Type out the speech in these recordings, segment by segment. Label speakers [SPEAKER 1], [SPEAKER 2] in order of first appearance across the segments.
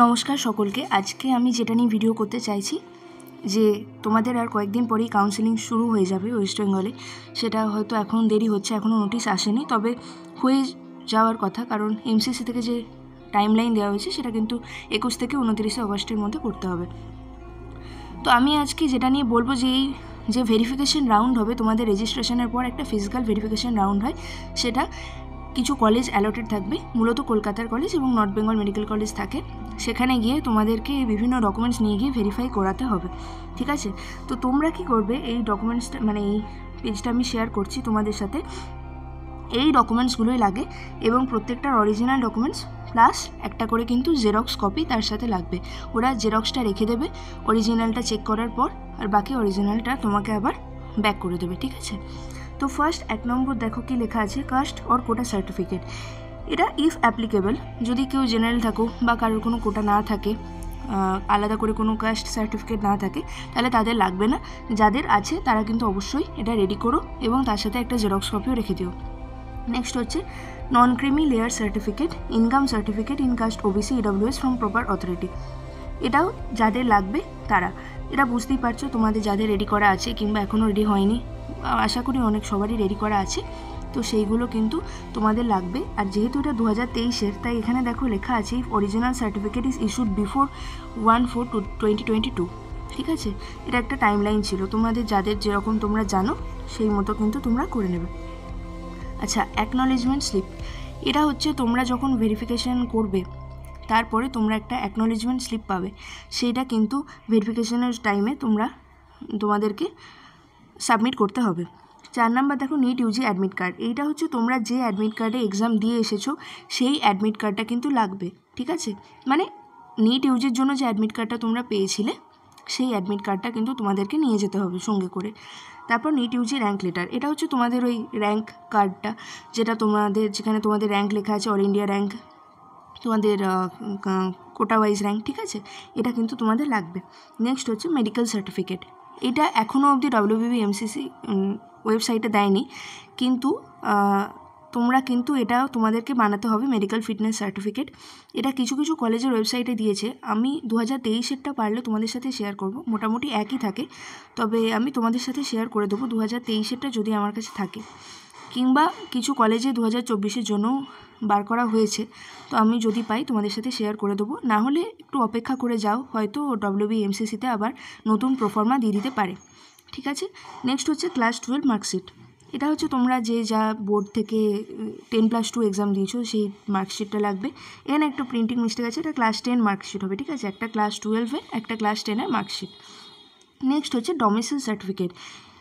[SPEAKER 1] নমস্কার সকলকে। আজকে আমি যেটা নিয়ে ভিডিও করতে চাইছি যে তোমাদের আর কয়েকদিন পরেই কাউন্সেলিং শুরু হয়ে যাবে ওয়েস্ট বেঙ্গলে। সেটা হয়তো এখন দেরি হচ্ছে, এখনও নোটিশ আসেনি, তবে হয়ে যাওয়ার কথা, কারণ এমসিসি থেকে যে টাইমলাইন দেওয়া হয়েছে সেটা কিন্তু 21 থেকে 29 অগস্টের মধ্যে করতে হবে। তো আমি আজকে যেটা নিয়ে বলবো যে এই যে ভেরিফিকেশন রাউন্ড হবে তোমাদের রেজিস্ট্রেশনের পর, একটা ফিজিক্যাল ভেরিফিকেশন রাউন্ড হয়, সেটা কিছু কলেজ অ্যালটেড থাকবে, মূলত কলকাতার কলেজ এবং নর্থ বেঙ্গল মেডিকেল কলেজ থাকে। সেখানে গিয়ে তোমাদেরকে বিভিন্ন ডকুমেন্টস নিয়ে গিয়ে ভেরিফাই করাতে হবে, ঠিক আছে? তো তোমরা কি করবে, এই ডকুমেন্টসটা মানে এই পেজটা আমি শেয়ার করছি তোমাদের সাথে, এই ডকুমেন্টসগুলোই লাগে এবং প্রত্যেকটার অরিজিনাল ডকুমেন্টস প্লাস একটা করে কিন্তু জেরক্স কপি তার সাথে লাগবে। ওরা জেরক্সটা রেখে দেবে অরিজিনালটা চেক করার পর, আর বাকি অরিজিনালটা তোমাকে আবার ব্যাক করে দেবে, ঠিক আছে? তো ফার্স্ট 1 নম্বর দেখো কি লেখা আছে, কাস্ট অর কোটা সার্টিফিকেট। এটা ইফ অ্যাপ্লিকেবল, যদি কেউ জেনারেল থাকো বা কারোর কোনো কোটা না থাকে, আলাদা করে কোনো কাস্ট সার্টিফিকেট না থাকে, তাহলে তাদের লাগবে না। যাদের আছে তারা কিন্তু অবশ্যই এটা রেডি করো এবং তার সাথে একটা জেরক্স কপিও রেখে দিও। নেক্সট হচ্ছে non creamy layer certificate, income certificate in caste OBC EWS from proper authority. এটাও যাদের লাগবে তারা, এটা বুঝতেই পারছো তোমাদের যাদের রেডি করা আছে কিংবা এখনও রেডি হয়নি, আশা করি অনেক সবারই রেডি করা আছে, তো সেইগুলো কিন্তু তোমাদের লাগবে। আর যেহেতু এটা 2023-এর, তাই এখানে দেখো লেখা আছে original certificate is issued before 1/4/2022, ঠিক আছে? এটা একটা টাইমলাইন ছিল, তোমাদের যাদের যেরকম তোমরা জানো সেই মতো কিন্তু তোমরা করে নেবে। আচ্ছা, অ্যাকনলেজমেন্ট স্লিপ, এটা হচ্ছে তোমরা যখন ভেরিফিকেশন করবে তারপরে তোমরা একটা অ্যাকনলেজমেন্ট স্লিপ পাবে, সেইটা কিন্তু ভেরিফিকেশনের টাইমে তোমাদেরকে সাবমিট করতে হবে। 4 নাম্বার দেখো নিট ইউজি অ্যাডমিট কার্ড, এইটা হচ্ছে তোমরা যে অ্যাডমিট কার্ডে এক্সাম দিয়ে এসেছো সেই অ্যাডমিট কার্ডটা কিন্তু লাগবে, ঠিক আছে? মানে নিট ইউজির জন্য যে অ্যাডমিট কার্ডটা তোমরা পেয়েছিলে সেই অ্যাডমিট কার্ডটা কিন্তু তোমাদেরকে নিয়ে যেতে হবে সঙ্গে করে। তারপর নিট ইউজি র্যাঙ্ক লেটার, এটা হচ্ছে তোমাদের ওই র্যাঙ্ক কার্ডটা, যেটা যেখানে তোমাদের র্যাঙ্ক লেখা আছে, অল ইন্ডিয়া র্যাঙ্ক, তোমাদের কোটা ওয়াইজ র্যাঙ্ক, ঠিক আছে? এটা কিন্তু তোমাদের লাগবে। নেক্সট হচ্ছে মেডিকেল সার্টিফিকেট, এটা এখনও অবধি WBB/MCC ওয়েবসাইটে দেয়নি, কিন্তু তোমরা কিন্তু এটা তোমাদেরকে বানাতে হবে মেডিকেল ফিটনেস সার্টিফিকেট। এটা কিছু কিছু কলেজের ওয়েবসাইটে দিয়েছে, আমি 2023-এরটা পারলে তোমাদের সাথে শেয়ার করব, মোটামুটি একই থাকে, তবে আমি তোমাদের সাথে শেয়ার করে দেবো 2023-এরটা যদি আমার কাছে থাকে, কিংবা কিছু কলেজে 2024-এর জন্যও বার করা হয়েছে, তো আমি যদি পাই তোমাদের সাথে শেয়ার করে দেবো। না হলে একটু অপেক্ষা করে যাও, হয়তো WBB/MCC-তে আবার নতুন প্রোফর্মা দিয়ে দিতে পারে, ঠিক আছে? নেক্সট হচ্ছে ক্লাস 12 মার্কশিট, এটা হচ্ছে তোমরা যা বোর্ড থেকে 10+2 এক্সাম দিয়েছো সেই মার্কশিটটা লাগবে। এখানে একটু প্রিন্টিং মিস্টেক আছে, এটা ক্লাস 10 মার্কশিট হবে, ঠিক আছে? একটা ক্লাস 12-এর, একটা ক্লাস 10-এর মার্কশিট। নেক্সট হচ্ছে ডোমিসাইল সার্টিফিকেট,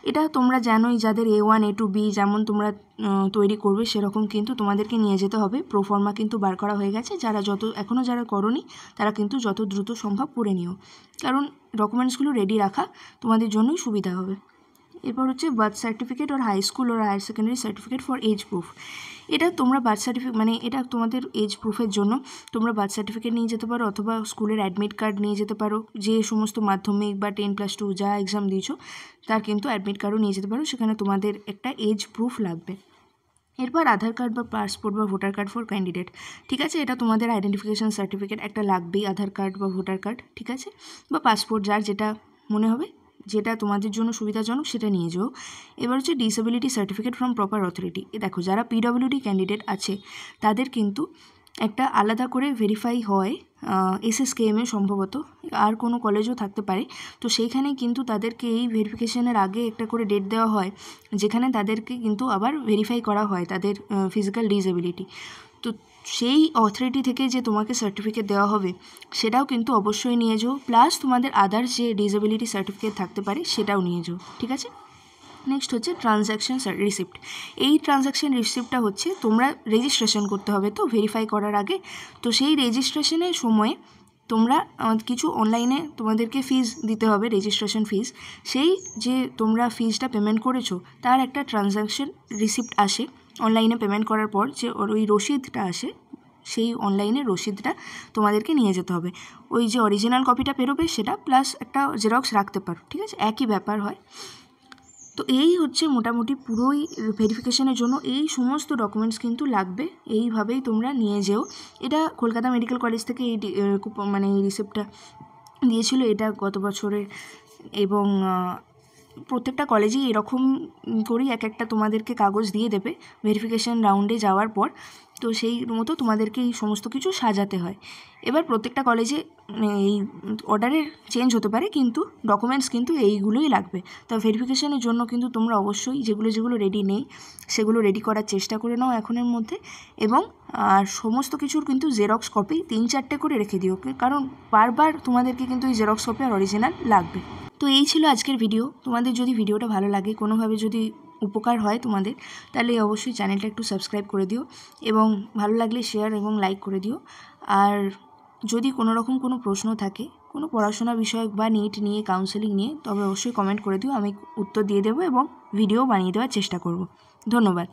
[SPEAKER 1] এটা তোমরা জানোই, যাদের A1 A2 B যেমন তোমরা তৈরি করবে সেরকম কিন্তু তোমাদেরকে নিয়ে যেতে হবে। প্রোফর্মা কিন্তু বার করা হয়ে গেছে, এখনও যারা করোনি তারা কিন্তু যত দ্রুত সম্ভব করে নিও, কারণ ডকুমেন্টসগুলো রেডি রাখা তোমাদের জন্যই সুবিধা হবে। এরপর হচ্ছে birth certificate or high school or higher secondary certificate for age proof, এটা তোমরা বার্থ সার্টিফিকেট মানে এটা তোমাদের এজ প্রুফের জন্য তোমরা বার্থ সার্টিফিকেট নিয়ে যেতে পারো, অথবা স্কুলের অ্যাডমিট কার্ড নিয়ে যেতে পারো, যে সমস্ত মাধ্যমিক বা 10+2 যা এক্সাম দিয়েছো তার কিন্তু অ্যাডমিট কার্ডও নিয়ে যেতে পারো, সেখানে তোমাদের একটা এজ প্রুফ লাগবে। এরপর আধার কার্ড বা পাসপোর্ট বা ভোটার কার্ড ফর ক্যান্ডিডেট, ঠিক আছে? এটা তোমাদের আইডেন্টিফিকেশান সার্টিফিকেট একটা লাগবেই, আধার কার্ড বা ভোটার কার্ড, ঠিক আছে? বা পাসপোর্ট, যার যেটা মনে হবে, যেটা তোমাদের জন্য সুবিধাজনক সেটা নিয়ে যাও। এবার হচ্ছে disability certificate from proper authority, দেখো যারা PWD ক্যান্ডিডেট আছে তাদের কিন্তু একটা আলাদা করে ভেরিফাই হয় SSKM-এ সম্ভবত, আর কোনো কলেজও থাকতে পারে, তো সেইখানে কিন্তু তাদেরকে এই ভেরিফিকেশনের আগে একটা করে ডেট দেওয়া হয়, যেখানে তাদেরকে কিন্তু আবার ভেরিফাই করা হয় তাদের ফিজিক্যাল ডিসেবিলিটি। তো সেই অথরিটি থেকে যে তোমাকে সার্টিফিকেট দেওয়া হবে সেটাও কিন্তু অবশ্যই নিয়ে যাও, প্লাস তোমাদের আদার্স যে ডিসেবিলিটি সার্টিফিকেট থাকতে পারে সেটাও নিয়ে যাও, ঠিক আছে? নেক্সট হচ্ছে ট্রানজ্যাকশন রিসিপ্ট, এই ট্রানজ্যাকশন রিসিপ্টটা হচ্ছে তোমরা রেজিস্ট্রেশন করতে হবে তো ভেরিফাই করার আগে, তো সেই রেজিস্ট্রেশনের সময় তোমরা কিছু অনলাইনে তোমাদেরকে ফিজ দিতে হবে, রেজিস্ট্রেশন ফিজ, সেই যে তোমরা ফিজটা পেমেন্ট করেছো তার একটা ট্রানজ্যাকশন রিসিপ্ট আসে অনলাইনে পেমেন্ট করার পর, যে ওই রসিদটা আসে, সেই অনলাইনের রসিদটা তোমাদেরকে নিয়ে যেতে হবে। ওই যে অরিজিনাল কপিটা বেরোবে সেটা প্লাস একটা জেরক্স রাখতে পারো, ঠিক আছে? একই ব্যাপার হয়। তো এই হচ্ছে মোটামুটি পুরোই ভেরিফিকেশনের জন্য এই সমস্ত ডকুমেন্টস কিন্তু লাগবে। এইভাবেই তোমরা নিয়ে যেও। এটা কলকাতা মেডিকেল কলেজ থেকে এই মানে এই রিসিপ্টটা দিয়েছিল, এটা গত বছরের। এবং প্রত্যেকটা কলেজেই এরকম করেই এক একটা তোমাদেরকে কাগজ দিয়ে দেবে ভেরিফিকেশান রাউন্ডে যাওয়ার পর। তো সেই মতো তোমাদেরকে এই সমস্ত কিছু সাজাতে হয়। এবার প্রত্যেকটা কলেজে এই অর্ডারের চেঞ্জ হতে পারে, কিন্তু ডকুমেন্টস কিন্তু এইগুলোই লাগবে। তো ভেরিফিকেশানের জন্য কিন্তু তোমরা অবশ্যই যেগুলো রেডি নেই সেগুলো রেডি করার চেষ্টা করে নাও এখনের মধ্যে। এবং সমস্ত কিছুর কিন্তু জেরক্স কপি 3-4টে করে রেখে দিও, কারণ বারবার তোমাদেরকে কিন্তু এই জেরক্স কপি আর অরিজিনাল লাগবে। তো এই ছিল আজকের ভিডিও। তোমাদের যদি ভিডিওটা ভালো লাগে, কোনোভাবে যদি উপকার হয় তোমাদের, তাহলে অবশ্যই চ্যানেলটা একটু সাবস্ক্রাইব করে দিও এবং ভালো লাগলে শেয়ার এবং লাইক করে দিও। আর যদি কোনো রকম কোনো প্রশ্ন থাকে কোনো পড়াশোনা বিষয়ক বা নিট নিয়ে, কাউন্সেলিং নিয়ে, তবে অবশ্যই কমেন্ট করে দিও, আমি উত্তর দিয়ে দেবো এবং ভিডিও বানিয়ে দেওয়ার চেষ্টা করব। ধন্যবাদ।